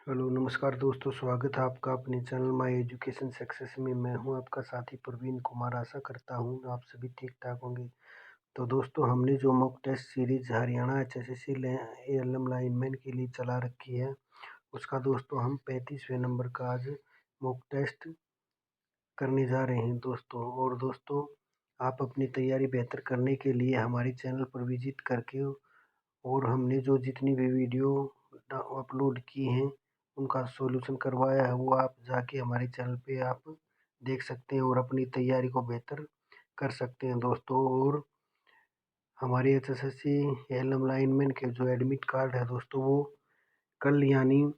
Hello नमस्कार दोस्तों, स्वागत है आपका अपने चैनल माय एजुकेशन सक्सेस में। मैं हूं आपका साथी प्रवीण कुमार। आशा करता हूं आप सभी ठीक ठाक होंगे। तो दोस्तों, हमने जो mock test series Haryana HSSC ALM lineman के लिए चला रखी है, उसका दोस्तों हम 35वें नंबर का आज मॉक टेस्ट करने जा रहे हैं दोस्तों। और दोस्तों, आप अपनी तैयारी बेहतर करने के लिए हमारे चैनल पर विजिट करके और हमने जो जितनी भी वीडियो अपलोड की हैं उनका सॉल्यूशन करवाया है, वो आप जाके हमारे चैनल पे आप देख सकते हैं और अपनी तैयारी को बेहतर कर सकते हैं दोस्तों। और हमारे HSSC ALM लाइनमैन के जो एडमिट कार्ड है दोस्तों, वो कल यानी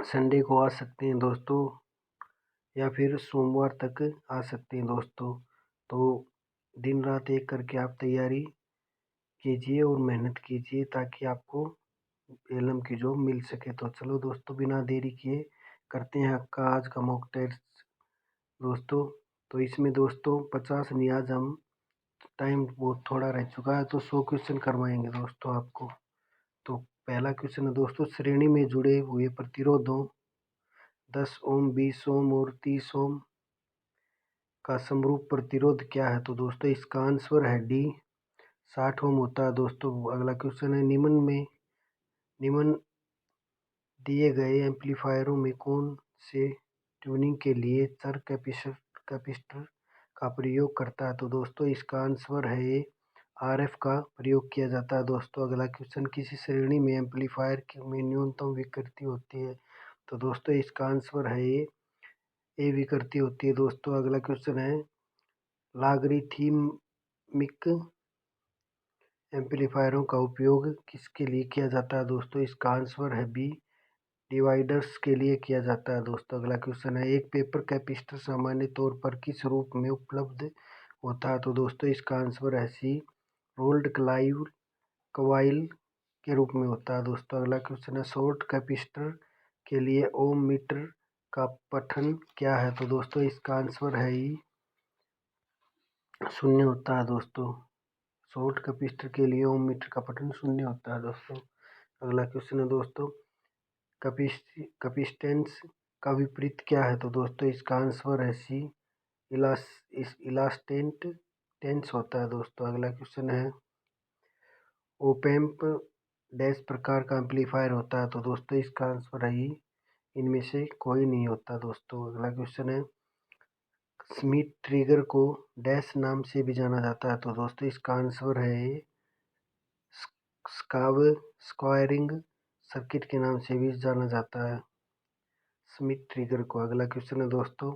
संडे को आ सकते हैं दोस्तों, या फिर सोमवार तक आ सकते हैं दोस्तों। तो दिन रात एक करके आप तैयारी कीजिए और मेहनत कीजिए ताकि आपको एलम की जॉब मिल सके। तो चलो दोस्तों, बिना देरी किए करते हैं आपका आज का मॉक टेस्ट दोस्तों। तो इसमें दोस्तों 50 नहीं, आज हम टाइम बहुत थोड़ा रह चुका है तो 100 क्वेश्चन करवाएंगे दोस्तों आपको। तो पहला क्वेश्चन है दोस्तों, श्रेणी में जुड़े हुए प्रतिरोधों 10 ओम, 20 ओम और 30 ओम का समरूप प्रतिरोध क्या है? तो दोस्तों इसका आंसर है डी, 60 ओम होता है दोस्तों। अगला क्वेश्चन है, निम्न दिए गए एम्पलीफायरों में कौन से ट्यूनिंग के लिए चर कैपेसिटर का प्रयोग करता है? तो दोस्तों इसका आंसर है ए, RF का प्रयोग किया जाता है दोस्तों। अगला क्वेश्चन, किसी श्रेणी में एम्पलीफायर में न्यूनतम विकृति होती है? तो दोस्तों इसका आंसर है ए विकृति होती है दोस्तों। अगला क्वेश्चन है, लॉगरिथमिक एम्पलीफायरों का उपयोग किसके लिए किया जाता है? दोस्तों इसका आंसर है बी, डिवाइडर्स के लिए किया जाता है दोस्तों। अगला क्वेश्चन है, एक पेपर कैपेसिटर सामान्य तौर पर किस रूप में उपलब्ध होता है? तो दोस्तों इसका आंसर है सी, रोल्ड कवाइल के रूप में होता है दोस्तों। अगला क्वेश्चन है, शॉर्ट कैपेसिटर के लिए ओम मीटर का पठन क्या है? तो दोस्तों इसका आंसर है ई, 0 होता है दोस्तों। शॉर्ट कैपेसिटर के लिए ओम मीटर का पठन 0 होता है दोस्तों। अगला क्वेश्चन है दोस्तों, कैपेसिटेंस का विपरीत क्या है? तो दोस्तों इसका आंसर है सी, इलास्टेंट टेंस होता है दोस्तों। अगला क्वेश्चन है, ओपेम्प डैश प्रकार का एम्पलीफायर होता है? तो दोस्तों इसका आंसर है ई, इनमें से कोई नहीं होता दोस्तों। अगला क्वेश्चन है, स्मिथ ट्रिगर को डैश नाम से भी जाना जाता है? तो दोस्तों इसका आंसर है ए, स्काव स्क्वायरिंग सर्किट के नाम से भी जाना जाता है स्मिथ ट्रिगर को। अगला क्वेश्चन है दोस्तों,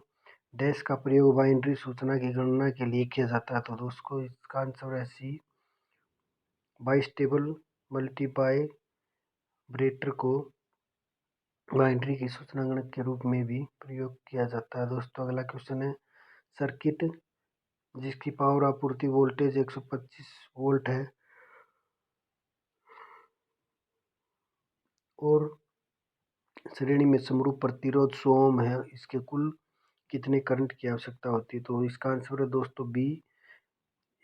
डैश का प्रयोग बाइनरी सूचना की गणना के लिए किया जाता है? तो दोस्तों इसका आंसर है सी, बाइस्टेबल मल्टीवाइब्रेटर को बाइनरी की सूचना गणक के रूप में भी प्रयोग किया जाता है दोस्तों। अगला क्वेश्चन है, सर्किट जिसकी पावर आपूर्ति वोल्टेज 125 वोल्ट है और श्रेणी में समरूप प्रतिरोध 100 ओम है, इसके कुल कितने करंट की आवश्यकता होती है? तो इसका आंसर है दोस्तों बी,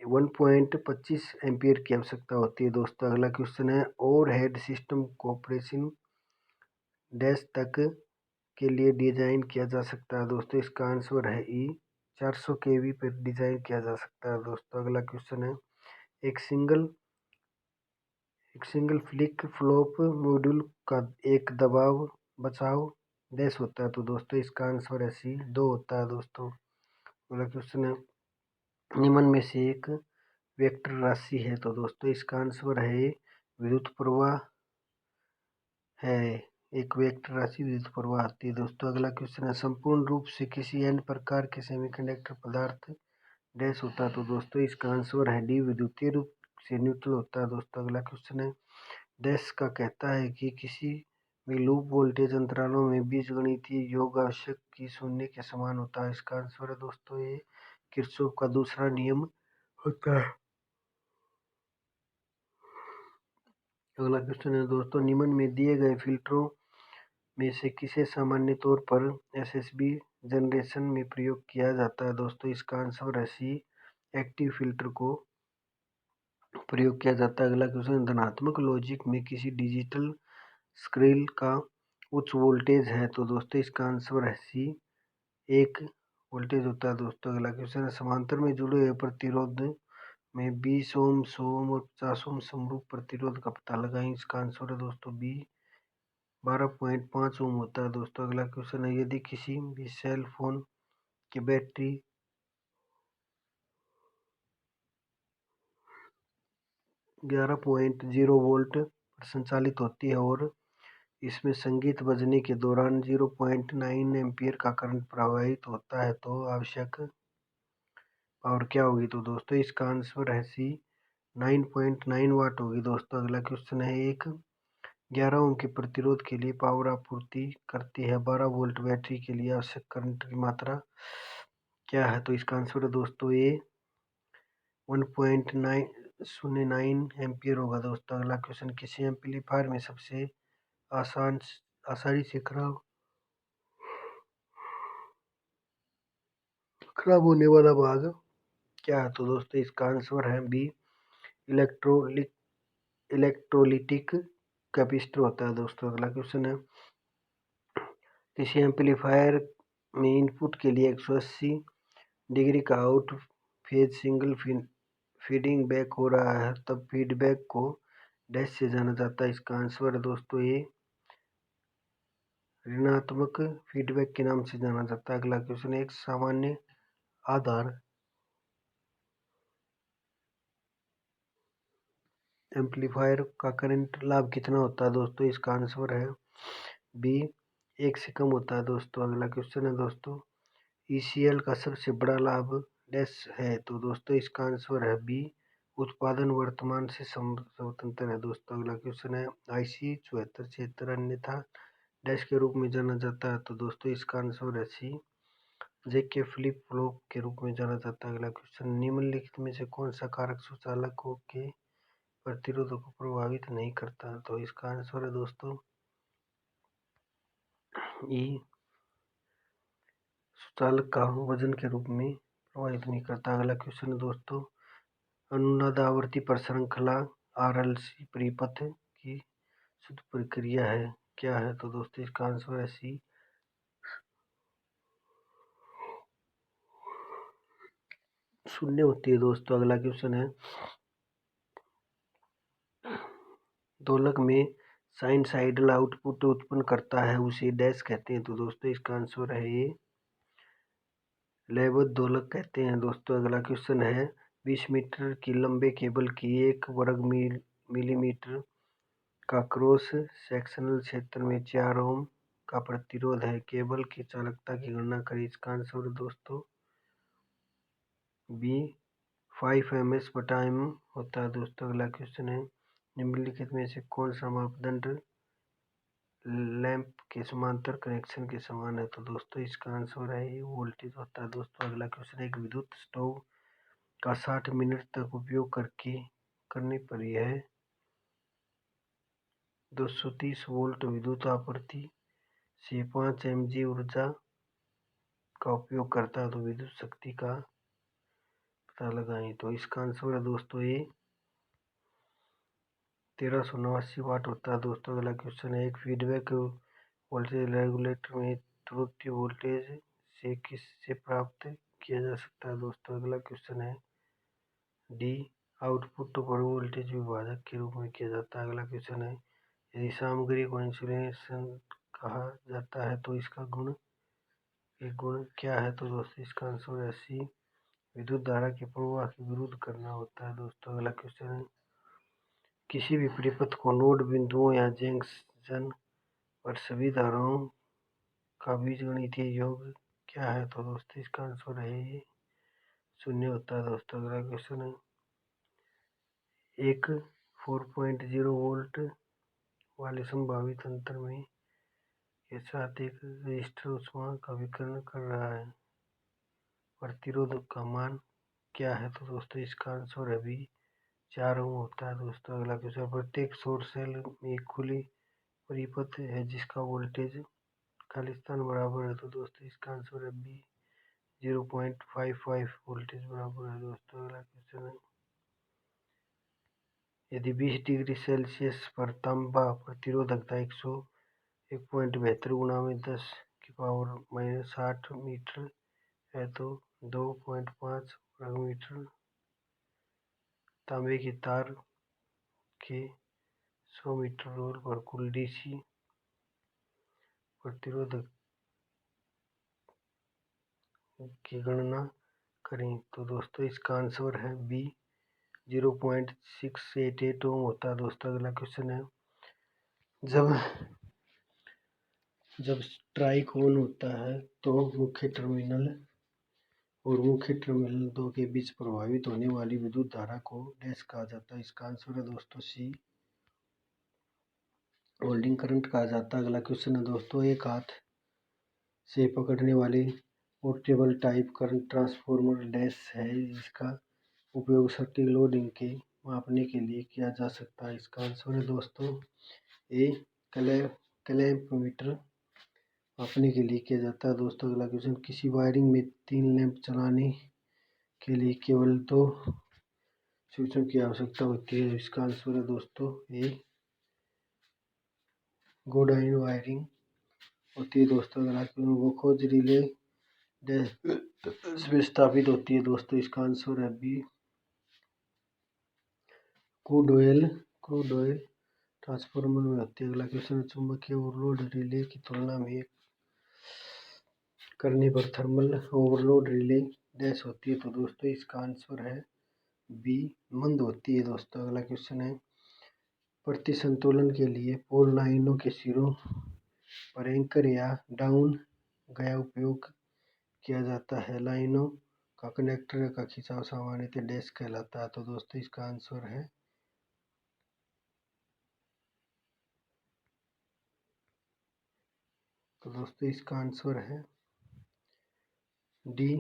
1.25 एम्पियर की आवश्यकता होती है दोस्तों। अगला क्वेश्चन है, ओवरहेड सिस्टम को ऑपरेशन डैश तक के लिए डिजाइन किया जा सकता है? दोस्तों इसका आंसर है ई, 400 kV पर डिजाइन किया जा सकता है दोस्तों। अगला क्वेश्चन है, एक सिंगल फ्लिक फ्लॉप मॉड्यूल का एक दबाव बचाव डैश होता है? तो दोस्तों इसका आंसर है सी, 2 होता है दोस्तों। अगला क्वेश्चन है, निम्न में से एक वेक्टर राशि है? तो दोस्तों इसका आंसर है विद्युत प्रवाह है, एक वेक्टर राशि विद्युत प्रवाह आती है दोस्तों। अगला क्वेश्चन है, संपूर्ण रूप से किसी अन्य प्रकार के सेमीकंडक्टर पदार्थ डैश होता है? तो दोस्तों इसका आंसर है डी, विद्युतीय रूप से न्यूट्रल होता है दोस्तों। अगला क्वेश्चन है, डैश का कहता है कि किसी भी लूप वोल्टेज अंतरालों में बीजगणितीय योग आवश्यक की शून्य के समान होता है? इसका आंसर है दोस्तों ये, किरचॉफ का दूसरा नियम होता है। अगला क्वेश्चन है दोस्तों, निम्न में दिए गए फिल्टरों में से किसे सामान्य तौर पर SSB जनरेशन में प्रयोग किया जाता है? दोस्तों इसका आंसर है सी, एक्टिव फिल्टर को प्रयोग किया जाता है। अगला क्वेश्चन, धनात्मक लॉजिक में किसी डिजिटल स्क्रील का उच्च वोल्टेज है। तो दोस्तों इसका आंसर है सी, 1 वोल्टेज होता है। दोस्तों अगला क्वेश्चन है, समांतर में जुड़े हुए प्रतिरोध में 20 ओम, 100 ओम और 50 ओम समरूप प्रतिरोध का पता लगाएं। इसका आंसर है दोस्तों बी, 12.5 ओम होता है। दोस्तों अगला क्वेश्चन है, यदि किसी भी सेल फोन की बैटरी 11.0 वोल्ट पर संचालित होती है और इसमें संगीत बजने के दौरान 0.9 एम्पीयर का करंट प्रवाहित होता है, तो आवश्यक पावर क्या होगी? तो दोस्तों इसका आंसर है सी, 9.9 वाट होगी। दोस्तों अगला क्वेश्चन है, एक 11 ओम के प्रतिरोध के लिए पावर आपूर्ति करती है 12 वोल्ट बैटरी के लिए आवश्यक करंट की मात्रा क्या है? तो इसका आंसर है दोस्तों ए, 1.909 एम्पीयर होगा। दोस्तों अगला क्वेश्चन, किसी एम्पलीफायर में सबसे आसानी से खराब होने वाला भाग क्या है? तो दोस्तों इसका आंसर है बी, इलेक्ट्रोलिटिक कैपेसिटर होता है। दोस्तों अगला क्वेश्चन है, किसी एम्पलीफायर में इनपुट के लिए 180 डिग्री का out phase single feeding back हो रहा है, तब फीडबैक को डैश से जाना जाता है। इसका आंसर है दोस्तों ए, ऋणात्मक फीडबैक के नाम से जाना जाता है। अगला क्वेश्चन, एक सामान्य आधार एम्पलीफायर का करंट लाभ कितना होता है? दोस्तों इसका आंसर है बी, 1 से कम होता है। दोस्तों अगला क्वेश्चन है दोस्तों, ईसीएल का सबसे बड़ा लाभ डैश है। तो दोस्तों इसका आंसर है बी, उत्पादन वर्तमान से स्वतंत्र है। दोस्तों अगला क्वेश्चन है, आईसी 7476 अन्यथा डैश के रूप में जाना जाता है। तो दोस्तों इसका आंसर है सी, जेके फ्लिप फ्लॉप के रूप में जाना जाता है। अगला क्वेश्चन, निम्नलिखित में से कौन सा कारक सुचालकों के प्रतिरोध को प्रभावित नहीं करता? तो इसका आंसर है दोस्तों ई, सुचालक का वजन के रूप में प्रभावित नहीं करता। अगला क्वेश्चन है दोस्तों, अनुनाद आवर्ती पर श्रृंखला आरएलसी परिपथ की शुद्ध प्रक्रिया है क्या है? तो दोस्तों इसका आंसर है सी, शून्य होती है। दोस्तों अगला क्वेश्चन है, दोलक में साइनसाइडल आउटपुट उत्पन्न करता है उसे डैश कहते हैं। तो दोस्तों इसका आंसर है ये, लयबद्ध दोलक कहते हैं। दोस्तों अगला क्वेश्चन है, 20 मीटर की लंबे केबल की 1 वर्ग मिलीमीटर का क्रॉस सेक्शनल क्षेत्र में 4 ओम का प्रतिरोध है, केबल की चालकता की गणना करें। इसका आंसर दोस्तों बी, 5 ms बटा m होता है। दोस्तों अगला क्वेश्चन है, निम्नलिखित में से कौन सा मापदंड लैंप के समांतर कनेक्शन के समान है? तो दोस्तों इसका आंसर है ये, वोल्टेज होता है। दोस्तों अगला क्वेश्चन है, एक विद्युत स्टोव का 60 मिनट तक उपयोग करने पर यह 230 वोल्ट विद्युत आपूर्ति से 5 mg ऊर्जा का उपयोग करता है, तो विद्युत शक्ति का पता लगाएं। तो इसका आंसर है दोस्तों ये 1389 वाट होता है। दोस्तों अगला क्वेश्चन है, एक फीडबैक वोल्टेज रेगुलेटर में त्रुटि वोल्टेज से किससे प्राप्त किया जा सकता है? दोस्तों अगला क्वेश्चन है डी, आउटपुट पर वोल्टेज विभाजक के रूप में किया जाता है। अगला क्वेश्चन है, यदि सामग्री को इंसुलेशन कहा जाता है तो इसका गुण क्या है? तो दोस्तों इसका आंसर है सी, विद्युत धारा के प्रवाह के विरुद्ध करना होता है। दोस्तों अगला क्वेश्चन है, किसी भी परिपथ को नोड बिंदुओं या जंक्शन पर सभी धाराओं का बीजगणितीय योग क्या है? तो दोस्तों इसका आंसर है ये, शून्य होता है। दोस्तों अगला क्वेश्चन है, एक 4.0 वोल्ट वाले संभावित अंतर में के साथ एक रजिस्टर ऊष्मा का विकिरण कर रहा है, प्रतिरोध का मान क्या है? तो दोस्तों इसका आंसर है भी 4 ओम होता है। दोस्तों अगला क्वेश्चन, प्रत्येक सौर सेल में एक खुली परिपथ है जिसका वोल्टेज खाली स्थान बराबर है। तो दोस्तों इसका आंसर है बी, 0.55 वोल्टेज बराबर है। दोस्तों अगला क्वेश्चन है, यदि 20 डिग्री सेल्सियस पर तांबा प्रतिरोधकता 101.72 गुणा में 10⁻⁻8 मीटर है तो 2.5 वर्ग मीटर तांबे के तार के 100 मीटर रोल पर कुल डीसी प्रतिरोधक की गणना करें। तो दोस्तों इसका आंसर है बी 0.688 ओम होता है। दोस्तों अगला क्वेश्चन है, जब स्ट्राइक ऑन होता है तो मुख्य टर्मिनल और मुख्य टर्मिनल 2 के बीच प्रभावित होने वाली विद्युत धारा को डैश कहा जाता है। इसका आंसर है दोस्तों सी होल्डिंग करंट कहा जाता है। अगला क्वेश्चन है दोस्तों, एक हाथ से पकड़ने वाले portable type current transformer dash है। इसका उपयोग सटीक लोडिंग के मापने के लिए किया जा सकता है। इसका आंसर है दोस्तों ए क्लैंप मीटर मापने के लिए किया जाता है। दोस्तों अगला क्वेश्चन, किसी वायरिंग में 3 लैंप चलाने के लिए केवल 2 स्विचों की आवश्यकता होती है। इसका आंसर है दोस्तों ए गोडाइन वायरिंग होती है। दोस्तों अगला क्वेश्चन, वो खोज रिले डैश में स्थापित होती है। दोस्तों इसका आंसर है बी क्रूड ऑयल ट्रांसफार्मर में होती है। अगला क्वेश्चन, चुंबकीय ओवरलोड रिले की तुलना में करने पर थर्मल ओवरलोड रिले डैश होती है। तो दोस्तों इसका आंसर है बी मंद होती है। दोस्तों अगला क्वेश्चन है, प्रतिसंतुलन के लिए पोल लाइनों के सिरों पर एंकर या डाउन गया उपयोग किया जाता है। लाइनों का कनेक्टर का खिंचाव सामान्यतः डैश कहलाता है। तो दोस्तों इसका आंसर है डी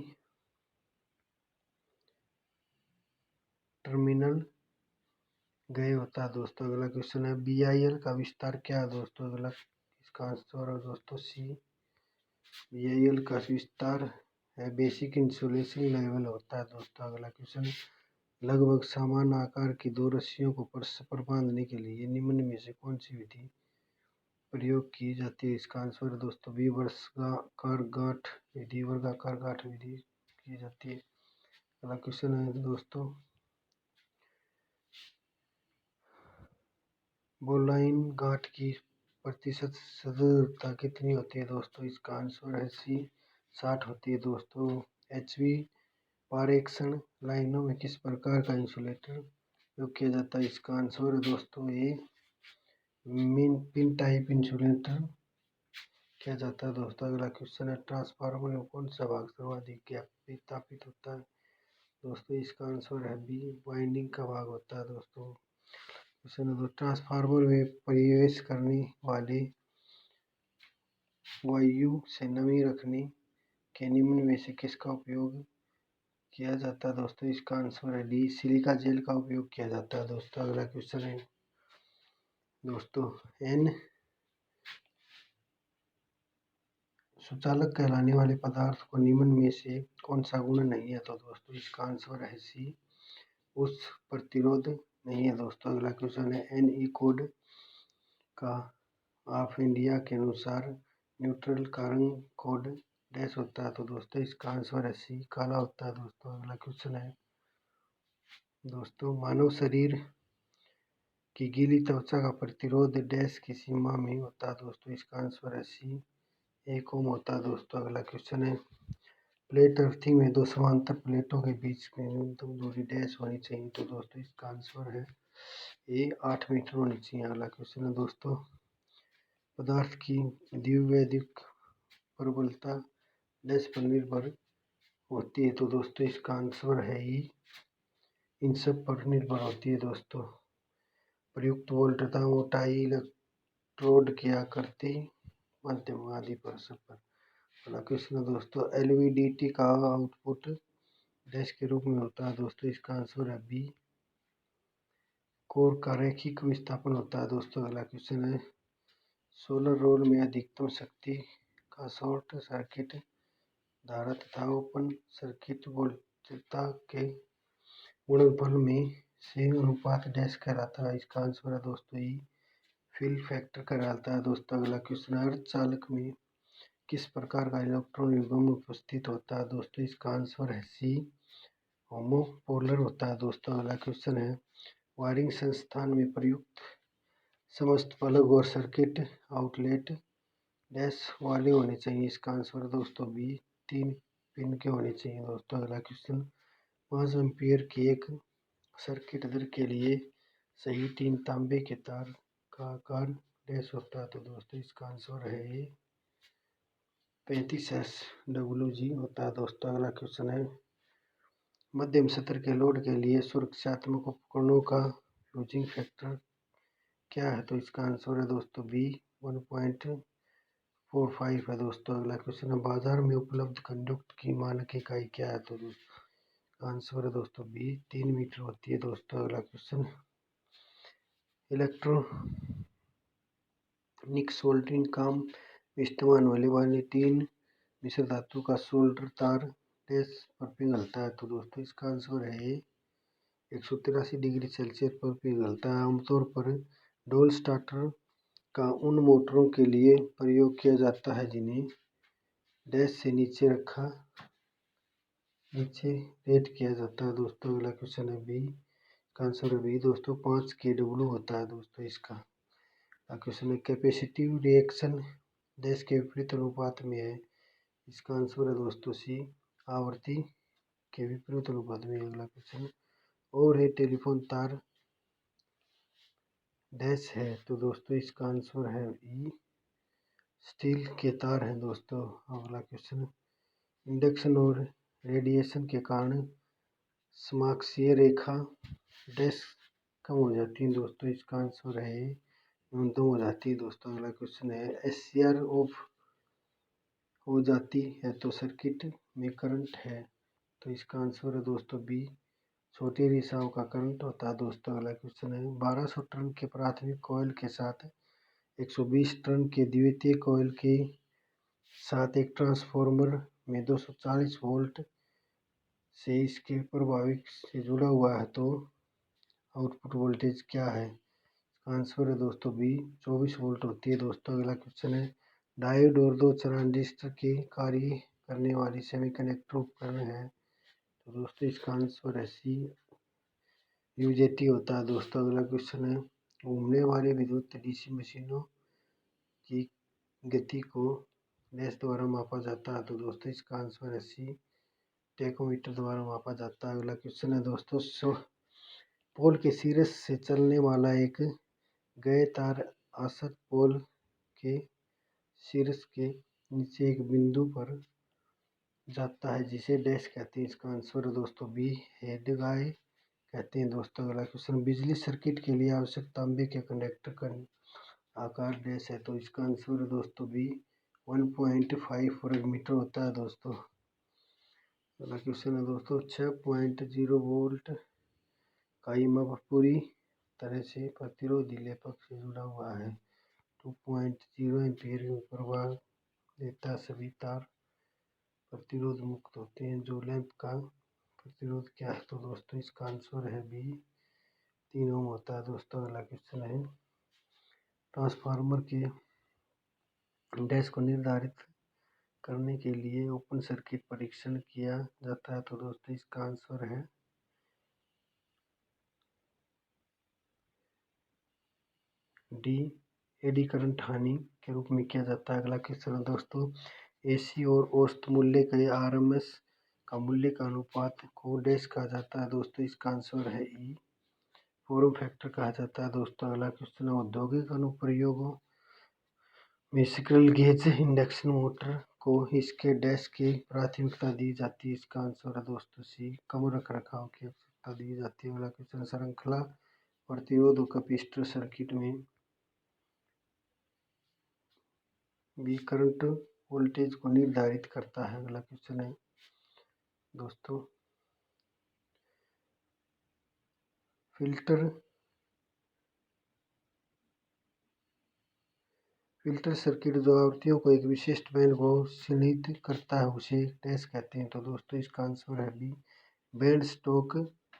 टर्मिनल गए होता है। दोस्तों अगला क्वेश्चन है, BIL का विस्तार क्या है। दोस्तों अगला इसका आंसर है दोस्तों सी BIL का विस्तार है बेसिक इंसुलेशन लेवल होता है। दोस्तों अगला क्वेश्चन, लगभग समान आकार की 2 रस्सियों को परस्पर बांधने के लिए निम्न में से कौन सी विधि प्रयोग की जाती है। इसका आंसर है दोस्तों बी वर्गाकार गांठ विधि की जाती है। अगला क्वेश्चन है दोस्तों, बोलाइन गांठ की प्रतिशत सदस्यता कितनी होती है। दोस्तों इसका आंसर है सी 60 होती है। दोस्तों HV पारेषण लाइनों में किस प्रकार का इंसुलेटर उपयोग किया जाता है। इसका आंसर है दोस्तों ए पिन टाइप इंसुलेटर किया जाता है। दोस्तों अगला क्वेश्चन है, ट्रांसफार्मर में कौन सा भाग सर्वाधिक विस्थापित होता है। दोस्तों इसका आंसर है बी वाइंडिंग का भाग होता है। दोस्तों क्वेश्चन है, ट्रांसफार्मर में प्रवेश करने वाले वायु से नमी रखने के निम्न में से किसका उपयोग किया जाता है। दोस्तों इसका आंसर है डी सिलिका जेल का उपयोग किया जाता है। दोस्तों अगला क्वेश्चन है दोस्तों, एन सुचालक कहलाने वाले पदार्थ को निम्न में से कौन सा गुण नहीं है। तो दोस्तों इसका आंसर है सी उस प्रतिरोध नहीं है। दोस्तों अगला क्वेश्चन है, NE कोड का ऑफ इंडिया के अनुसार न्यूट्रल का रंग कोड डैश होता है। तो दोस्तों इसका आंसर है सी काला होता है। दोस्तों अगला क्वेश्चन है दोस्तों, मानव शरीर की गीली त्वचा का प्रतिरोध डैश की सीमा में होता है। दोस्तों इसका आंसर है सी 1 ओम होता है। दोस्तों अगला क्वेश्चन है, प्लेट अर्थिंग में 2 समांतर प्लेटों के बीच में न्यूनतम दूरी डैश होनी चाहिए। तो दोस्तों इसका आंसर है ए 8 मीटर होनी चाहिए। अगला क्वेश्चन है दोस्तों, पदार्थ की द्विवेदिक प्रबलता डैश पर निर्भर होती है। तो दोस्तों इसका आंसर है ई इन सब पर निर्भर होती है। दोस्तों प्रयुक्त वोल्टता मोटाई इलेक्ट्रोड की आकृति माध्यम आदि पर सब पर। अगला क्वेश्चन है दोस्तों, LVDT का आउटपुट डैश के रूप में होता है। दोस्तों इसका आंसर है बी कोर का रैखिक विस्थापन होता है। दोस्तों अगला क्वेश्चन है, सोलर रोल में अधिकतम शक्ति का शॉर्ट सर्किट धारा तथा ओपन सर्किट वोल्टता के गुणनफल में से अनुपात डैश कहलाता है, इसका आंसर है दोस्तों ई। फिल फैक्टर कहलाता है दोस्तों। अगला क्वेश्चन है, अर्धचालक में किस प्रकार का इलेक्ट्रॉन युग्म उपस्थित होता है दोस्तों, इसका आंसर है सी, होमोपोलर होता है दोस्तों। अगला क्वेश्चन है, वायरिंग संस्थान में प्रयुक्त समस्त प्लग और सर्किट आउटलेट डैश वाले होने चाहिए, इसका आंसर दोस्तों बी, 3 पिन के होने चाहिए दोस्तों। अगला क्वेश्चन, 5 एम्पियर की एक सर्किट दर के लिए सही 3 तांबे के तार का आकार डैश होता है, तो दोस्तों इसका आंसर है ये 35 SWG होता है दोस्तों। अगला क्वेश्चन है, मध्यम स्तर के लोड के लिए सुरक्षात्मक उपकरणों का यूजिंग फैक्टर क्या है, तो इसका आंसर है दोस्तों बी, 1.45 है दोस्तों। अगला क्वेश्चन है, बाजार में उपलब्ध कंडक्ट की मानक इकाई क्या है, तो दोस्तों आंसर है दोस्तों बी, 3 मीटर होती है दोस्तों। अगला क्वेश्चन, इलेक्ट्रॉनिक सोल्डरिंग काम में इस्तेमाल होने वाले 3 मिश्र धातु का सोल्डर तार डैश पर पिघलता है, तो दोस्तों इसका आंसर है ये 183 डिग्री सेल्सियस पर पिघलता है। आमतौर पर डोल स्टार्टर का उन मोटरों के लिए प्रयोग किया जाता है जिन्हें डैश से नीचे रेट किया जाता है दोस्तों। अगला क्वेश्चन है बी, इसका आंसर है बी दोस्तों, 5 kW होता है दोस्तों इसका। अगला क्वेश्चन है, कैपेसिटिव रिएक्शन डैश के विपरीत अनुपात में है, इसका आंसर है दोस्तों सी, आवृत्ति के विपरीत अनुपात में। अगला क्वेश्चन, और है टेलीफोन तार डैश है, तो दोस्तों इसका आंसर है ई, स्टील के तार हैं दोस्तों। अगला क्वेश्चन, इंडक्शन और रेडिएशन के कारण समाक्षीय रेखा डैश कम हो जाती है दोस्तों, इसका आंसर है न्यूनतम हो जाती है दोस्तों। अगला क्वेश्चन है, SCR ऑफ हो जाती है तो सर्किट में करंट है, तो इसका आंसर है दोस्तों बी, छोटी रिसाव का करंट होता है दोस्तों। अगला क्वेश्चन है, 1200 टन के प्राथमिक कॉइल के साथ 120 टन के द्वितीय कॉइल के साथ एक ट्रांसफार्मर में 240 वोल्ट से इसके प्रभावी से जुड़ा हुआ है, तो आउटपुट वोल्टेज क्या है, आंसर है दोस्तों बी, 24 वोल्ट होती है दोस्तों। अगला क्वेश्चन है, डायोड और 2 ट्रांजिस्टर के कार्य करने वाली सेमीकंडक्टर उपकरण है, तो दोस्तों इसका आंसर है सी, यूजेटी होता है दोस्तों। अगला क्वेश्चन है, घूमने वाले विद्युत डीसी मशीनों की गति को डैश द्वारा मापा जाता है, तो दोस्तों इसका आंसर है सी, टेकोमीटर द्वारा मापा जाता है। अगला क्वेश्चन है दोस्तों, पोल के शीर्ष से चलने वाला एक गए तार आसक्त पोल के शीर्ष के नीचे एक बिंदु पर जाता है जिसे डैश कहते हैं, इसका आंसर है दोस्तों बी, हेड गाय कहते हैं दोस्तों। अगला क्वेश्चन, बिजली सर्किट के लिए आवश्यक तांबे के कंडक्टर का आकार डैश है, तो इसका आंसर है दोस्तों बी, 1.5 वर्ग मीटर होता है दोस्तों। अगला क्वेश्चन है दोस्तों, 6.0 वोल्ट का ईएमएफ पूरी तरह से प्रतिरोधी लेपक से जुड़ा हुआ है, 2.0 एम्पीयर के प्रवाह देता सभी तार प्रतिरोध मुक्त होते हैं, जो लैंप का प्रतिरोध क्या है, तो दोस्तों इसका आंसर है बी, 3 ओम होता है दोस्तों। अगला क्वेश्चन है, ट्रांसफार्मर के डैश को निर्धारित करने के लिए ओपन सर्किट परीक्षण किया जाता है, तो दोस्तों इसका आंसर है डी, एडी करंट हानि के रूप में किया जाता है। अगला क्वेश्चन है दोस्तों, AC और औसत मूल्य के RMS का मूल्य का अनुपात को डैश कहा जाता है, दोस्तों इसका आंसर है ई, फॉर्म फैक्टर कहा जाता है दोस्तों। अगला क्वेश्चन है, औद्योगिक अनुप्रयोगों में स्क्विरल केज इंडक्शन मोटर को इसके डैश की प्राथमिकता दी जाती है, इसका आंसर है दोस्तों सी, कम रखरखाव की आवश्यकता दी जाती है। अगला क्वेश्चन, श्रृंखला प्रतिरोध कैपेसिटर सर्किट में भी करंट वोल्टेज को निर्धारित करता है। अगला क्वेश्चन है दोस्तों, फिल्टर सर्किट जो आवृत्तियों को एक विशिष्ट बैंड को सीमित करता है उसे डैश कहते हैं, तो दोस्तों इसका आंसर है B, band stop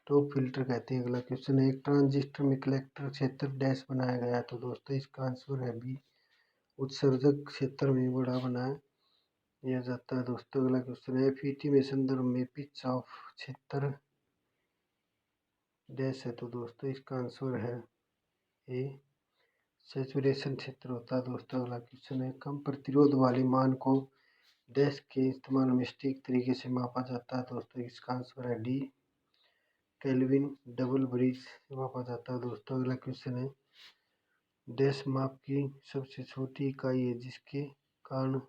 top filter कहते हैं। अगला क्वेश्चन है, एक ट्रांजिस्टर में कलेक्टर क्षेत्र डैश बनाया गया है। तो दोस्तों इसका आंसर है बी, उत्सर्जक क्षेत्र में बड़ा बनाया जाता है। दोस्तों अगला क्वेश्चन है, FET में संदर्भ में पिच ऑफ क्षेत्र डैश है। तो दोस्तों इसका आंसर है ए, सैचुरेशन क्षेत्र होता है। दोस्तों अगला क्वेश्चन है, कम प्रतिरोध वाले मान को डैश के इस्तेमाल में सटीक तरीके से मापा जाता है। दोस्तों इसका आंसर है डी, केल्विन डबल ब्रिज से मापा जाता है। दोस्तों अगला क्वेश्चन है, डैश माप की सबसे छोटी इकाई है जिसके कारण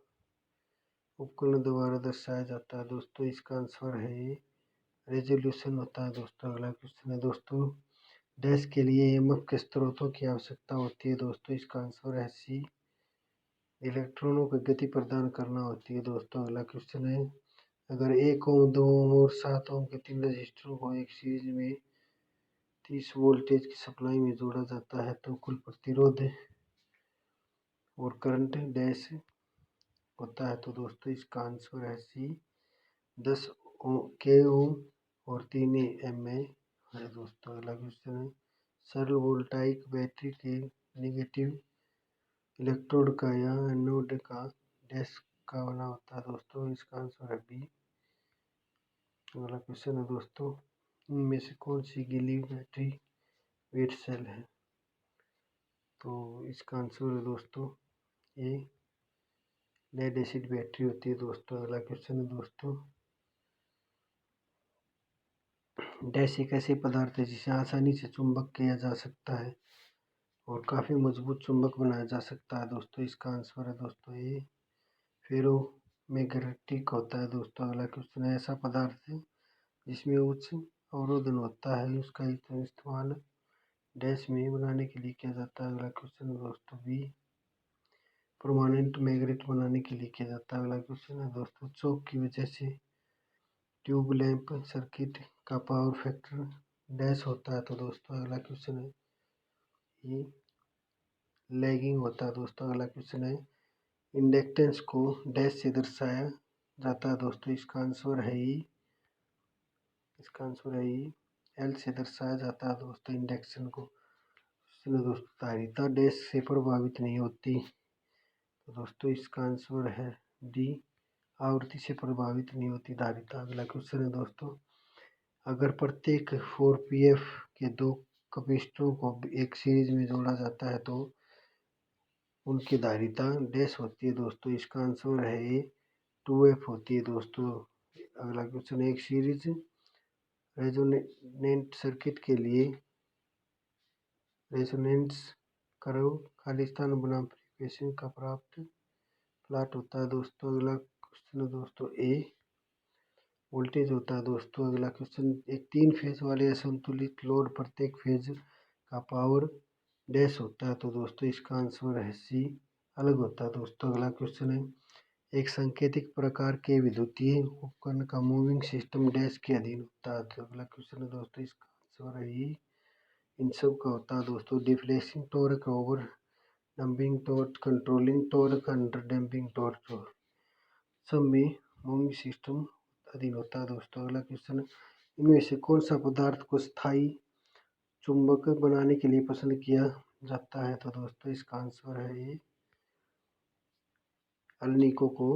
उपकरण द्वारा दर्शाया जाता है। दोस्तों इसका आंसर है ये, रेजोल्यूशन होता है। दोस्तों अगला क्वेश्चन है, दोस्तों डैश के लिए EMF के स्रोतों की आवश्यकता होती है। दोस्तों इसका आंसर है सी, इलेक्ट्रॉनों को गति प्रदान करना होती है। दोस्तों अगला क्वेश्चन है, अगर 1 ओम 2 ओम और 7 ओम के 3 रजिस्टरों को एक सीरीज में 30 वोल्टेज की सप्लाई में जोड़ा जाता है तो कुल प्रतिरोध और करंट डैश होता है। तो दोस्तों इसका आंसर है सी, 10 के ओम और 3 एम ए है। दोस्तों अगला क्वेश्चन है, सरल वोल्टाइक बैटरी के नेगेटिव इलेक्ट्रोड का या एनोड का डैश का बना होता है। दोस्तों इसका आंसर है बी। अगला क्वेश्चन है, दोस्तों इनमें से कौन सी गीली बैटरी वेट सेल है। तो इसका आंसर है दोस्तों ए, लेड एसिड बैटरी होती है। दोस्तों अगला क्वेश्चन है, दोस्तों डैश एक ऐसे पदार्थ है जिसे आसानी से चुंबक किया जा सकता है और काफ़ी मजबूत चुंबक बनाया जा सकता है। दोस्तों इसका आंसर है दोस्तों ए, फेरोमैग्नेटिक होता है। दोस्तों अगला क्वेश्चन है, ऐसा पदार्थ है जिसमें उच्च अवरोधन होता है, उसका इस्तेमाल डैश में बनाने के लिए किया जाता है। अगला क्वेश्चन है दोस्तों बी, परमानेंट मैग्नेट बनाने के लिए किया जाता है। अगला क्वेश्चन है दोस्तों, चौक की वजह से ट्यूब लैंप सर्किट का पावर फैक्टर डैश होता है। तो दोस्तों अगला क्वेश्चन है ये, लैगिंग होता है। दोस्तों अगला क्वेश्चन है, इंडक्टेंस को डैश से दर्शाया जाता है। दोस्तों इसका आंसर है ई, इसका आंसर है ई, एल से दर्शाया जाता है। दोस्तों इंडक्शन को दोस्तों धारिता डैश से प्रभावित नहीं होती। तो दोस्तों इसका आंसर है डी, आवृत्ति से प्रभावित नहीं होती धारिता। अगला क्वेश्चन है दोस्तों, अगर प्रत्येक 4pF के 2 कैपेसिटरों को एक सीरीज में जोड़ा जाता है तो उनकी धारिता डैश होती है। दोस्तों इसका आंसर है ए, 2F होती है। दोस्तों अगला क्वेश्चन है, एक सीरीज रेजोनेंट सर्किट के लिए रेजोनेंस कर्व खाली स्थान बनाम फ्रीक्वेंसी का प्राप्त प्लॉट होता है। दोस्तों अगला क्वेश्चन है दोस्तों ए, वोल्टेज होता है। दोस्तों अगला क्वेश्चन, एक 3 फेज वाले असंतुलित लोड प्रत्येक फेज का पावर डैश होता है। तो दोस्तों इसका आंसर है सी, अलग होता है। दोस्तों अगला क्वेश्चन है, एक सांकेतिक प्रकार के विद्युतीय उपकरण का मूविंग सिस्टम डैश के अधीन होता है। तो अगला क्वेश्चन है दोस्तों इसका आंसर है ई, इन सब का होता है। दोस्तों deflection torque, over dumping torque, controlling torque, under dumping torque सब में मूविंग सिस्टम अधीन होता है। दोस्तों अगला क्वेश्चन, इनमें से कौन सा पदार्थ को स्थायी चुंबक बनाने के लिए पसंद किया जाता है। तो दोस्तों इसका आंसर है ये, अल्निको को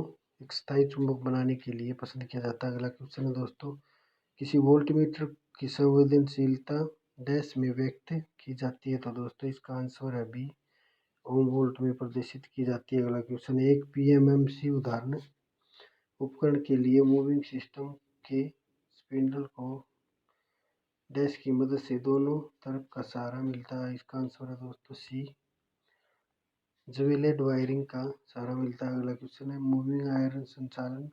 एक स्थायी चुंबक बनाने के लिए पसंद किया जाता है। अगला क्वेश्चन है दोस्तों, किसी वोल्टमीटर की संवेदनशीलता डैश में व्यक्त की जाती है। तो दोस्तों इसका आंसर है बी, ओम वोल्ट में प्रदर्शित की जाती है। अगला क्वेश्चन, एक PMMC उदाहरण उपकरण के लिए मूविंग सिस्टम के स्पिंडल को डैश की मदद से दोनों तरफ का सहारा मिलता है। इसका आंसर है दोस्तों सी, ज्वेलेड वायरिंग का सहारा मिलता है। अगला क्वेश्चन है, मूविंग आयरन संचालन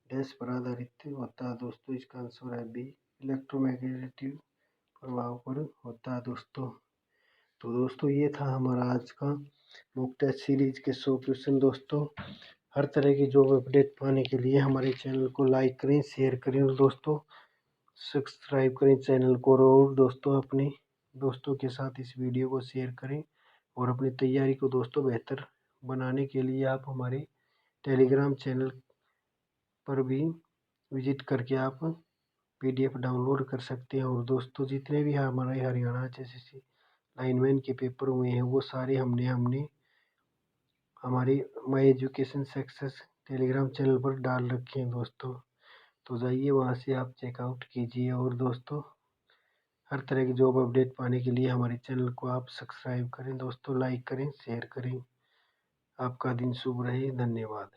डैश पर आधारित होता है। दोस्तों इसका आंसर है बी, इलेक्ट्रोमैग्नेटिक प्रभाव पर होता है। दोस्तों तो दोस्तों ये था हमारा आज का मॉक टेस्ट सीरीज के 100 क्वेश्चन। दोस्तों हर तरह की जॉब अपडेट पाने के लिए हमारे चैनल को लाइक करें, शेयर करें और दोस्तों सब्सक्राइब करें चैनल को। और दोस्तों अपने दोस्तों के साथ इस वीडियो को शेयर करें और अपनी तैयारी को दोस्तों बेहतर बनाने के लिए आप हमारे टेलीग्राम चैनल पर भी विजिट करके आप PDF डाउनलोड कर सकते हैं। और दोस्तों जितने भी हमारे हरियाणा जैसे लाइनमैन के पेपर हुए हैं वो सारे हमने हमारे my education success Telegram channel पर डाल रखे हैं दोस्तों। तो जाइए वहाँ से आप चेकआउट कीजिए। और दोस्तों हर तरह की जॉब अपडेट पाने के लिए हमारे चैनल को आप सब्सक्राइब करें दोस्तों, लाइक करें, शेयर करें। आपका दिन शुभ रहे। धन्यवाद।